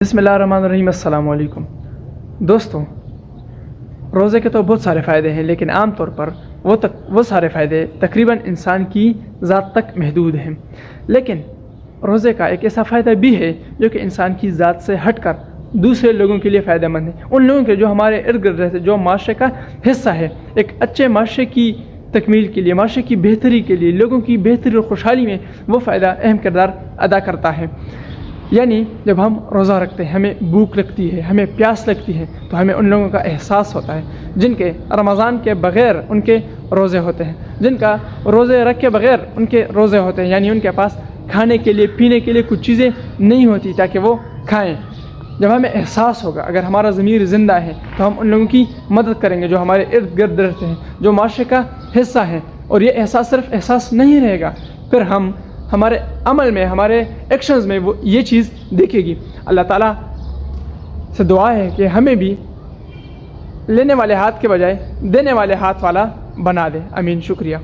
बिस्मिल्लाहिर्रहमानिर्रहीम। अस्सलाम वालेकुम दोस्तों, रोज़े के तो बहुत सारे फ़ायदे हैं, लेकिन आम तौर पर वो सारे फ़ायदे तकरीबन इंसान की ज़ात तक महदूद हैं। लेकिन रोज़े का एक ऐसा फ़ायदा भी है जो कि इंसान की ज़ात से हटकर दूसरे लोगों के लिए फ़ायदेमंद है। उन लोगों के जो हमारे इर्द गिर्द रहते, जो माशरे का हिस्सा है, एक अच्छे माशरे की तकमील के लिए, माशरे की बेहतरी के लिए, लोगों की बेहतरी और खुशहाली में वो फ़ायदा अहम किरदार अदा करता है। यानी जब हम रोज़ा रखते हैं, हमें भूख लगती है, हमें प्यास लगती है, तो हमें उन लोगों का एहसास होता है जिनके रमज़ान के बग़ैर उनके रोज़े होते हैं, जिनका रोज़े रख के बग़ैर उनके रोज़े होते हैं। यानी उनके पास खाने के लिए, पीने के लिए कुछ चीज़ें नहीं होती ताकि वो खाएं। जब हमें एहसास होगा, अगर हमारा ज़मीर ज़िंदा है, तो हम उन लोगों की मदद करेंगे जो हमारे इर्द गिर्द रहते हैं, जो माशरे का हिस्सा हैं। और ये एहसास सिर्फ एहसास नहीं रहेगा, फिर हम हमारे अमल में, हमारे एक्शंस में वो ये चीज़ दिखेगी। अल्लाह ताला से दुआ है कि हमें भी लेने वाले हाथ के बजाय देने वाले हाथ वाला बना दे। आमीन। शुक्रिया।